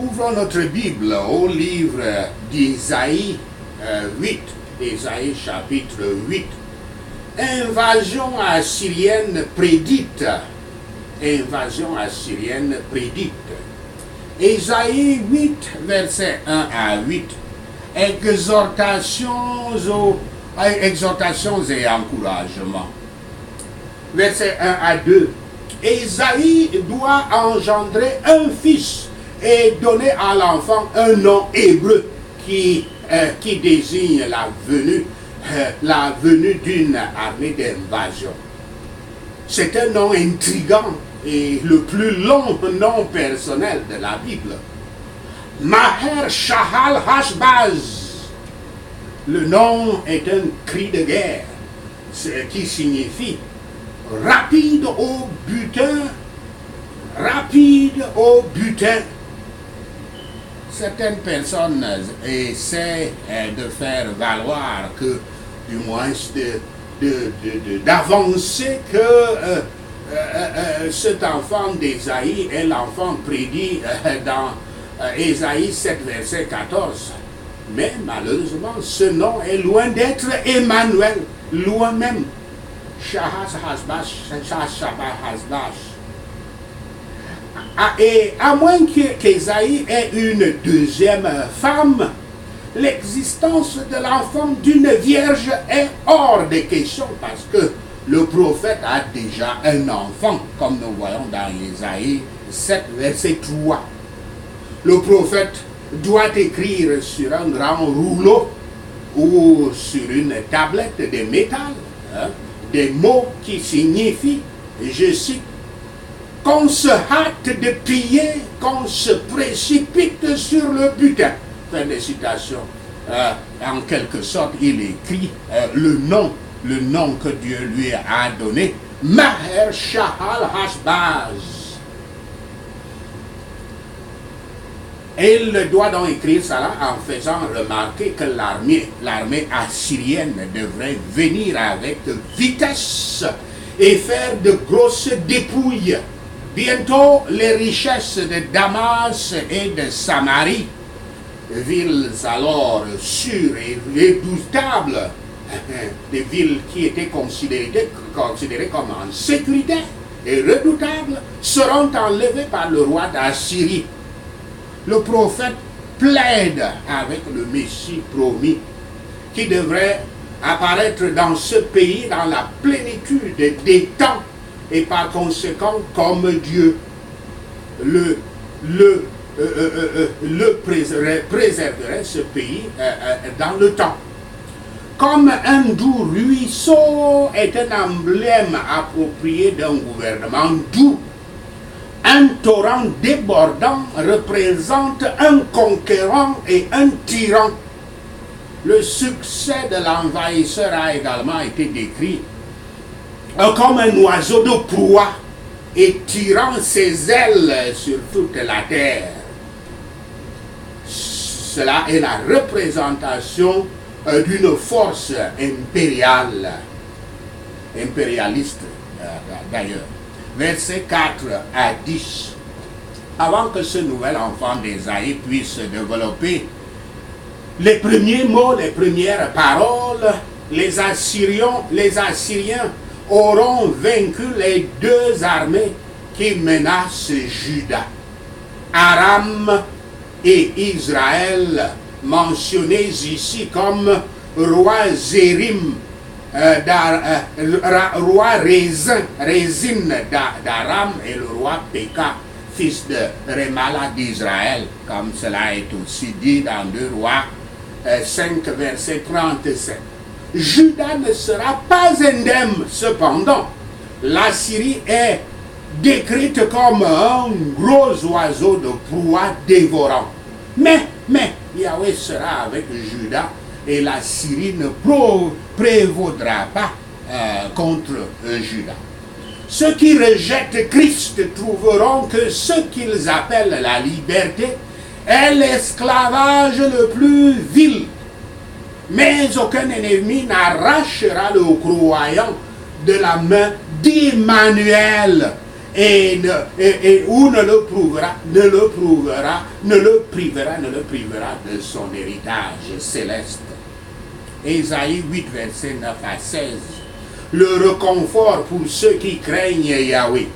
Ouvrons notre Bible au livre d'Ésaïe 8, Ésaïe chapitre 8. Invasion assyrienne prédite. Invasion assyrienne prédite. Ésaïe 8, versets 1 à 8. Exhortations et encouragements. Versets 1 à 2. Ésaïe doit engendrer un fils et donner à l'enfant un nom hébreu qui désigne la venue d'une armée d'invasion. C'est un nom intriguant et le plus long nom personnel de la Bible. Maher Shahal Hashbaz. Le nom est un cri de guerre, ce qui signifie rapide au butin. Rapide au butin. Certaines personnes essaient de faire valoir que, du moins, d'avancer que cet enfant d'Ésaïe est l'enfant prédit dans Ésaïe 7, verset 14. Mais malheureusement, ce nom est loin d'être Emmanuel, loin même. Shahas Hasbash, Hasbash. Et à moins qu'Ésaïe ait une deuxième femme, l'existence de l'enfant d'une vierge est hors de question parce que le prophète a déjà un enfant, comme nous voyons dans Ésaïe 7, verset 3. Le prophète doit écrire sur un grand rouleau ou sur une tablette de métal des mots qui signifient, je cite, qu'on se hâte de piller, qu'on se précipite sur le butin. Fin de citation. En quelque sorte, il écrit le nom que Dieu lui a donné, Maher Shahal Hashbaz. Et il doit donc écrire cela en faisant remarquer que l'armée assyrienne devrait venir avec vitesse et faire de grosses dépouilles. Bientôt, les richesses de Damas et de Samarie, villes alors sûres et redoutables, des villes qui étaient considérées comme en sécurité et redoutables, seront enlevées par le roi d'Assyrie. Le prophète plaide avec le Messie promis, qui devrait apparaître dans ce pays dans la plénitude des temps, et par conséquent comme Dieu préserverait ce pays dans le temps. Comme un doux ruisseau est un emblème approprié d'un gouvernement doux, un torrent débordant représente un conquérant et un tyran. Le succès de l'envahisseur a également été décrit comme un oiseau de proie et tirant ses ailes sur toute la terre. Cela est la représentation d'une force impérialiste d'ailleurs. Versets 4 à 10. Avant que ce nouvel enfant d'Ésaïe puisse développer les premiers mots, les premières paroles, les Assyriens auront vaincu les deux armées qui menacent Juda. Aram et Israël, mentionnés ici comme roi Zérim, roi Rézin d'Aram et le roi Péka, fils de Remala d'Israël, comme cela est aussi dit dans 2 Rois 5, verset 37. Juda ne sera pas indemne, cependant. La Syrie est décrite comme un gros oiseau de proie dévorant. Mais Yahweh sera avec Juda et la Syrie ne prévaudra pas contre Juda. Ceux qui rejettent Christ trouveront que ce qu'ils appellent la liberté est l'esclavage le plus vil. Mais aucun ennemi n'arrachera le croyant de la main d'Emmanuel, ou ne le privera de son héritage céleste. Ésaïe 8, verset 9 à 16. Le réconfort pour ceux qui craignent Yahweh.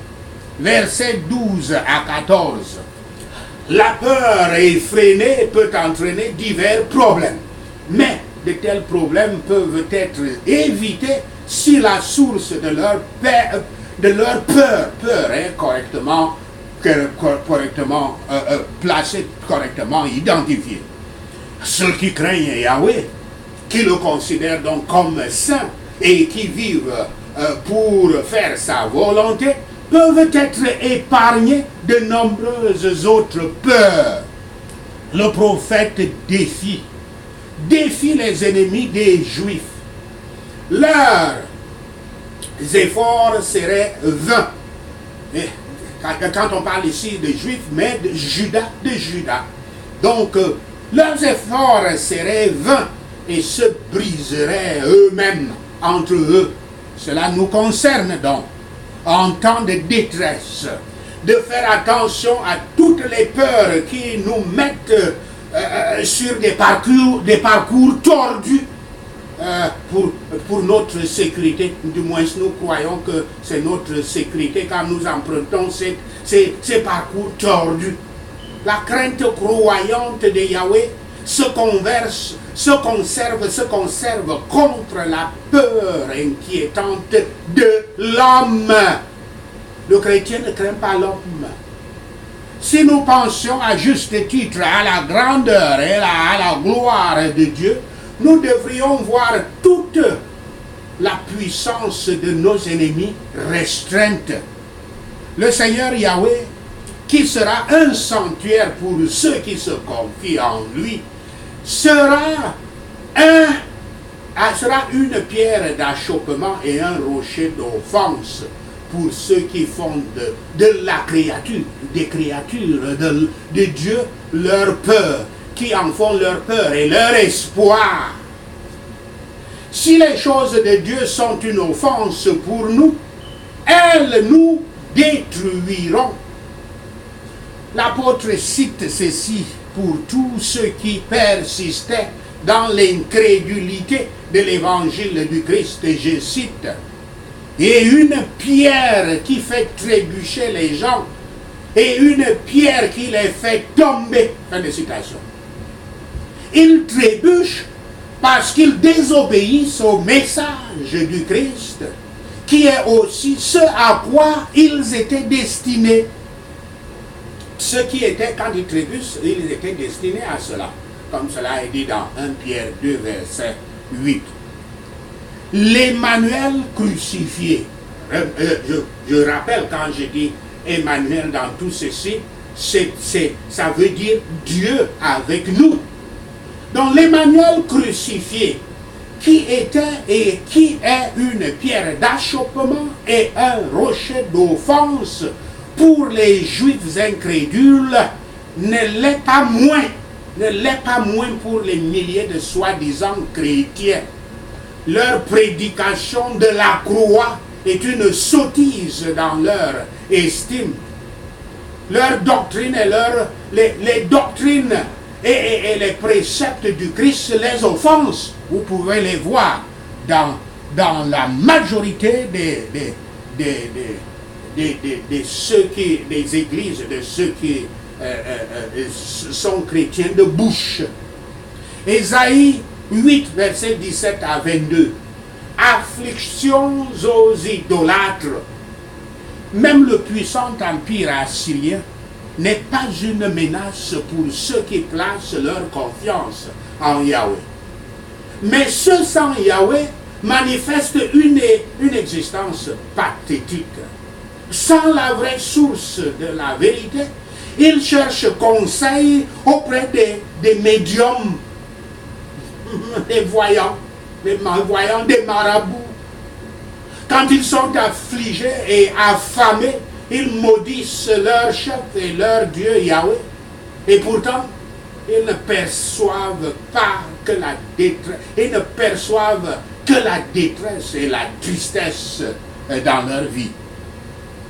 Verset 12 à 14. La peur effrénée peut entraîner divers problèmes, mais de tels problèmes peuvent être évités si la source de leur peur est correctement placée, correctement identifiée. Ceux qui craignent Yahweh, qui le considèrent donc comme saint et qui vivent pour faire sa volonté, peuvent être épargnés de nombreuses autres peurs. Le prophète défie les ennemis des Juifs. Leurs efforts seraient vains. Et quand on parle ici de Juifs, mais de Judas. Donc, leurs efforts seraient vains et se briseraient eux-mêmes entre eux. Cela nous concerne donc, en temps de détresse, de faire attention à toutes les peurs qui nous mettent sur des parcours tordus pour notre sécurité. Du moins, nous croyons que c'est notre sécurité quand nous empruntons ces parcours tordus. La crainte croyante de Yahweh se conserve contre la peur inquiétante de l'homme. Le chrétien ne craint pas l'homme. Si nous pensions à juste titre à la grandeur et à la gloire de Dieu, nous devrions voir toute la puissance de nos ennemis restreinte. Le Seigneur Yahweh, qui sera un sanctuaire pour ceux qui se confient en lui, sera une pierre d'achoppement et un rocher d'offense pour ceux qui font des créatures de Dieu, leur peur, qui en font leur peur et leur espoir. Si les choses de Dieu sont une offense pour nous, elles nous détruiront. L'apôtre cite ceci pour tous ceux qui persistaient dans l'incrédulité de l'évangile du Christ, je cite, et une pierre qui fait trébucher les gens, et une pierre qui les fait tomber. Fin de citation. Ils trébuchent parce qu'ils désobéissent au message du Christ, qui est aussi ce à quoi ils étaient destinés. Ceux qui étaient, quand ils trébuchent, ils étaient destinés à cela, comme cela est dit dans 1 Pierre 2, verset 8. L'Emmanuel crucifié. Je rappelle quand je dis Emmanuel dans tout ceci, ça veut dire Dieu avec nous. Donc l'Emmanuel crucifié, qui était et qui est une pierre d'achoppement et un rocher d'offense pour les Juifs incrédules, ne l'est pas moins pour les milliers de soi-disant chrétiens. Leur prédication de la croix est une sottise dans leur estime. Leur doctrine et les doctrines et les préceptes du Christ les offensent. Vous pouvez les voir dans la majorité des églises, de ceux qui sont chrétiens de bouche. Ésaïe 8, verset 17 à 22. Afflictions aux idolâtres. Même le puissant empire assyrien n'est pas une menace pour ceux qui placent leur confiance en Yahweh. Mais ceux sans Yahweh manifestent une existence pathétique. Sans la vraie source de la vérité, ils cherchent conseil auprès des médiums, des voyants, des malvoyants, des marabouts. Quand ils sont affligés et affamés, ils maudissent leur chef et leur Dieu Yahweh. Et pourtant, ils ne perçoivent pas que la détresse, ils ne perçoivent que la détresse et la tristesse dans leur vie.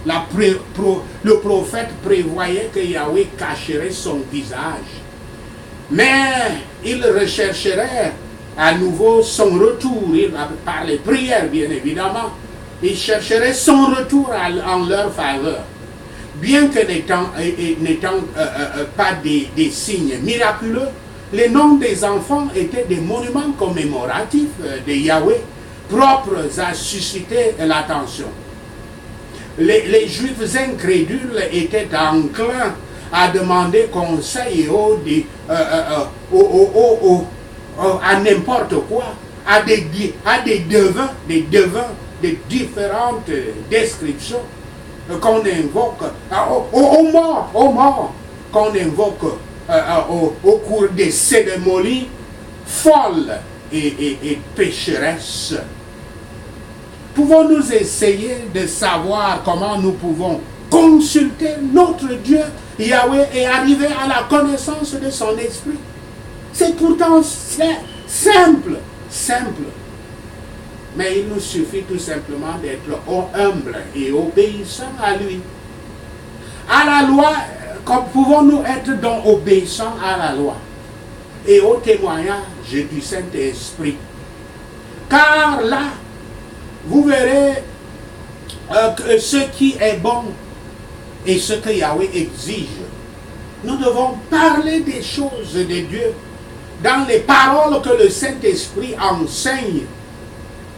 le prophète prévoyait que Yahweh cacherait son visage. Mais il rechercherait à nouveau son retour, par les prières bien évidemment, il chercherait son retour en leur faveur. Bien que n'étant pas des signes miraculeux, les noms des enfants étaient des monuments commémoratifs de Yahweh, propres à susciter l'attention. Les Juifs incrédules étaient enclins à demander conseil à n'importe quoi, à des devins de différentes descriptions qu'on invoque, aux morts qu'on invoque au cours des cérémonies folles et pécheresses. Pouvons-nous essayer de savoir comment nous pouvons consulter notre Dieu, Yahweh, et arriver à la connaissance de son esprit? C'est pourtant simple. Mais il nous suffit tout simplement d'être humble et obéissant à lui. À la loi, pouvons-nous être donc obéissants à la loi et au témoignage du Saint-Esprit? Car là, vous verrez que ce qui est bon et ce que Yahweh exige. Nous devons parler des choses de Dieu dans les paroles que le Saint-Esprit enseigne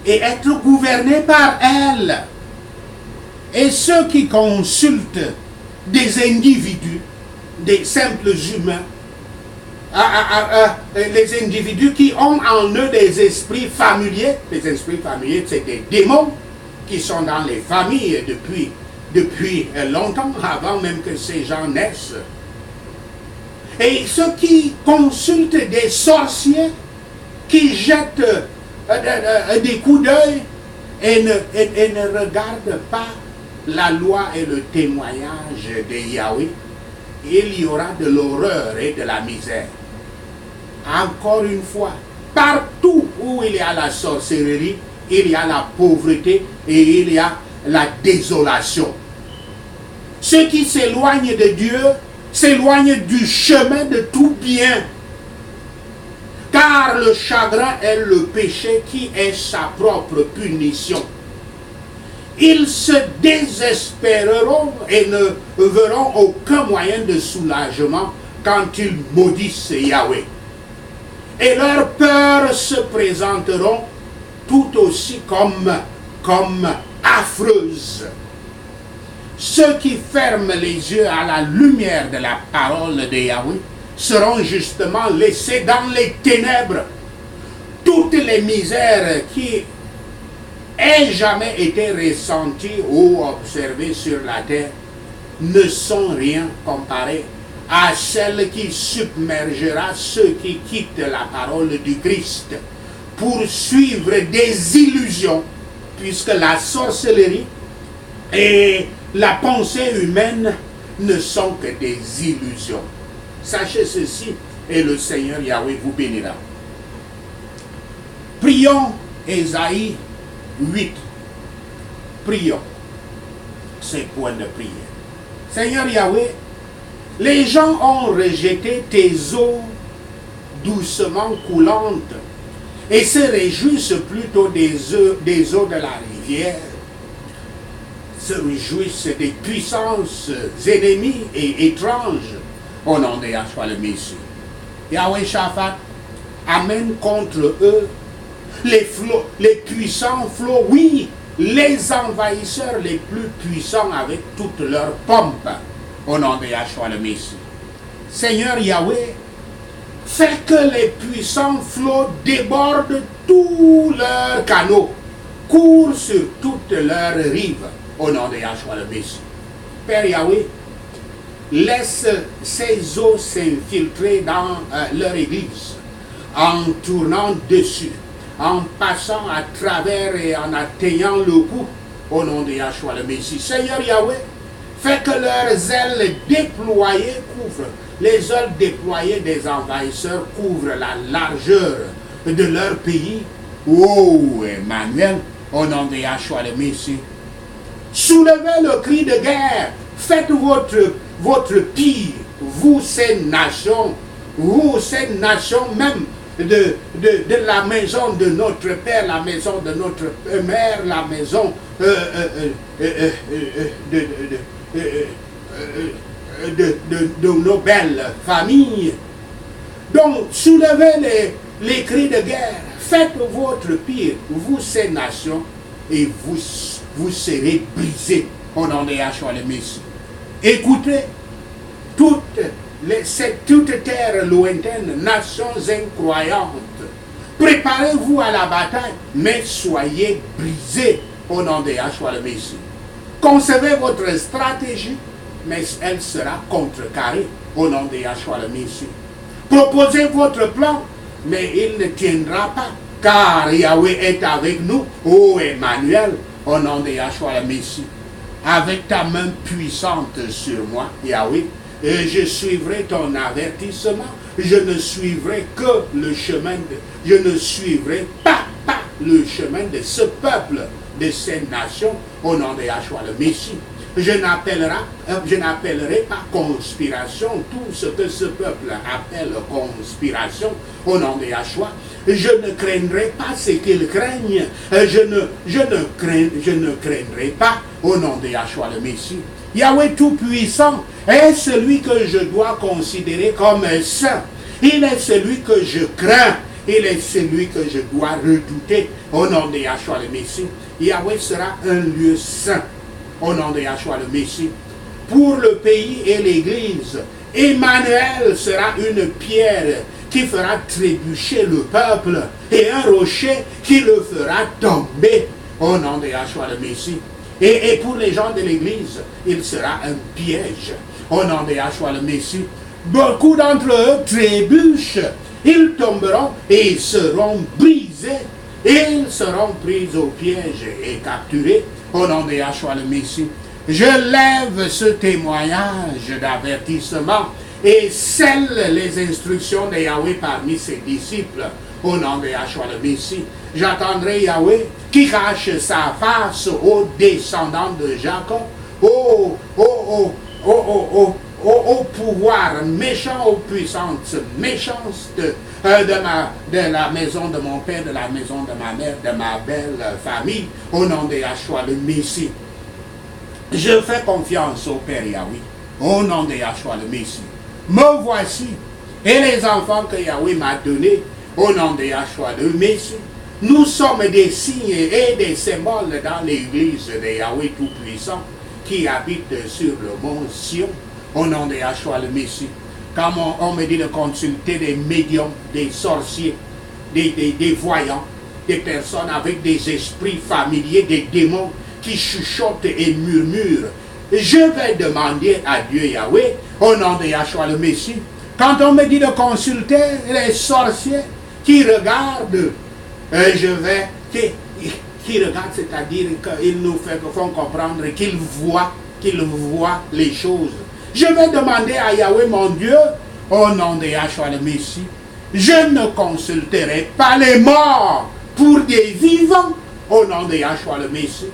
et être gouverné par elles. Et ceux qui consultent des individus, des simples humains, les individus qui ont en eux des esprits familiers, les esprits familiers, c'est des démons qui sont dans les familles depuis longtemps, avant même que ces gens naissent. Et ceux qui consultent des sorciers, qui jettent des coups d'œil et ne regardent pas la loi et le témoignage de Yahweh, il y aura de l'horreur et de la misère. Encore une fois, partout où il y a la sorcellerie, il y a la pauvreté et il y a la désolation. Ceux qui s'éloignent de Dieu s'éloignent du chemin de tout bien. Car le chagrin est le péché qui est sa propre punition. Ils se désespéreront et ne verront aucun moyen de soulagement quand ils maudissent Yahweh. Et leurs peurs se présenteront tout aussi comme affreuses. Ceux qui ferment les yeux à la lumière de la parole de Yahweh seront justement laissés dans les ténèbres. Toutes les misères qui aient jamais été ressenties ou observées sur la terre ne sont rien comparées à celle qui submergera ceux qui quittent la parole du Christ pour suivre des illusions, puisque la sorcellerie et la pensée humaine ne sont que des illusions. Sachez ceci et le Seigneur Yahweh vous bénira. Prions Ésaïe 8. Prions. C'est point de prière. Seigneur Yahweh, les gens ont rejeté tes eaux doucement coulantes et se réjouissent plutôt des eaux de la rivière, se réjouissent des puissances ennemies et étranges au nom de Yahshua le Messie. Yahweh Shaphat amène contre eux les puissants flots, oui, les envahisseurs les plus puissants avec toute leur pompe, au nom de Yahshua le Messie. Seigneur Yahweh, fais que les puissants flots débordent tous leurs canaux, courent sur toutes leurs rives, au nom de Yahshua le Messie. Père Yahweh, laisse ces eaux s'infiltrer dans leur église, en tournant dessus, en passant à travers et en atteignant le cou, au nom de Yahshua le Messie. Seigneur Yahweh, fais que leurs ailes déployées couvrent, les ailes déployées des envahisseurs couvrent la largeur de leur pays. Oh, Emmanuel, au nom de Yahshua le Messie. Soulevez le cri de guerre. Faites votre pire. Vous, ces nations même de la maison de notre Père, la maison de notre Mère, la maison de nos belles familles. Donc, soulevez les cris de guerre. Faites votre pire, vous, ces nations, et vous serez brisés au nom de Yahshua le Messie. Écoutez, toute terre lointaine, nations incroyantes, préparez-vous à la bataille, mais soyez brisés au nom de Yahshua le Messie. Concevez votre stratégie, mais elle sera contrecarrée au nom de Yahshua le Messie. Proposez votre plan, mais il ne tiendra pas, car Yahweh est avec nous, ô Emmanuel, au nom de Yahshua le Messie. Avec ta main puissante sur moi, Yahweh, et je suivrai ton avertissement. Je ne suivrai que le chemin je ne suivrai pas le chemin de ce peuple, de ces nations, au nom de Yahshua le Messie. Je n'appellerai pas conspiration tout ce que ce peuple appelle conspiration au nom de Yahshua. Je ne craindrai pas ce qu'ils craignent. Je ne craindrai pas au nom de Yahshua le Messie. Yahweh Tout-Puissant est celui que je dois considérer comme saint. Il est celui que je crains. Il est celui que je dois redouter au nom de Yahshua le Messie. Yahweh sera un lieu saint au nom de Yahshua le Messie. Pour le pays et l'Église, Emmanuel sera une pierre qui fera trébucher le peuple et un rocher qui le fera tomber au nom de Yahshua le Messie. Et pour les gens de l'Église, il sera un piège au nom de Yahshua le Messie. Beaucoup d'entre eux trébuchent, ils tomberont et ils seront brisés. Ils seront pris au piège et capturés au nom de Yahshua le Messie. Je lève ce témoignage d'avertissement et scelle les instructions de Yahweh parmi ses disciples au nom de Yahshua le Messie. J'attendrai Yahweh qui cache sa face aux descendants de Jacob, au pouvoir méchant, aux puissances méchantes de la maison de mon père, de la maison de ma mère, de ma belle famille, au nom de Yahshua le Messie. Je fais confiance au Père Yahweh, au nom de Yahshua le Messie. Me voici, et les enfants que Yahweh m'a donnés, au nom de Yahshua le Messie. Nous sommes des signes et des symboles dans l'église de Yahweh Tout-Puissant qui habite sur le mont Sion, au nom de Yahshua le Messie. Quand on me dit de consulter des médiums, des sorciers, des voyants, des personnes avec des esprits familiers, des démons qui chuchotent et murmurent, je vais demander à Dieu Yahweh, au nom de Yahshua le Messie. Quand on me dit de consulter les sorciers qui regardent, qui regardent, c'est-à-dire qu'ils nous font comprendre qu'ils voient les choses. Je vais demander à Yahweh mon Dieu, au nom de Yahshua le Messie, je ne consulterai pas les morts pour des vivants, au nom de Yahshua le Messie.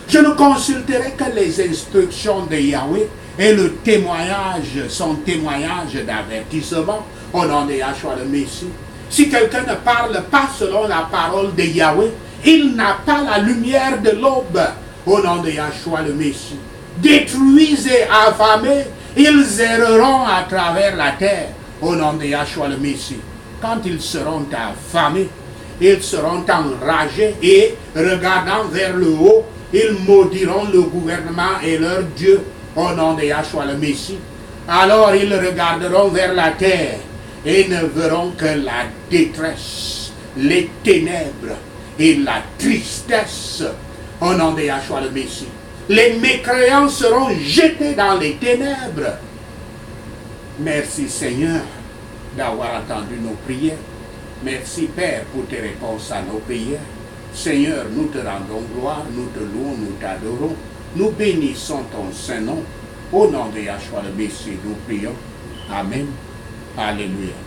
Je ne consulterai que les instructions de Yahweh et le témoignage, son témoignage d'avertissement, au nom de Yahshua le Messie. Si quelqu'un ne parle pas selon la parole de Yahweh, il n'a pas la lumière de l'aube, au nom de Yahshua le Messie. Détruits et affamés, ils erreront à travers la terre, au nom de Yahshua le Messie. Quand ils seront affamés, ils seront enragés et regardant vers le haut, ils maudiront le gouvernement et leur Dieu, au nom de Yahshua le Messie. Alors ils regarderont vers la terre et ne verront que la détresse, les ténèbres et la tristesse, au nom de Yahshua le Messie. Les mécréants seront jetés dans les ténèbres. Merci Seigneur d'avoir entendu nos prières. Merci Père pour tes réponses à nos prières. Seigneur, nous te rendons gloire, nous te louons, nous t'adorons. Nous bénissons ton Saint-Nom. Au nom de Yahshua le Messie, nous prions. Amen. Alléluia.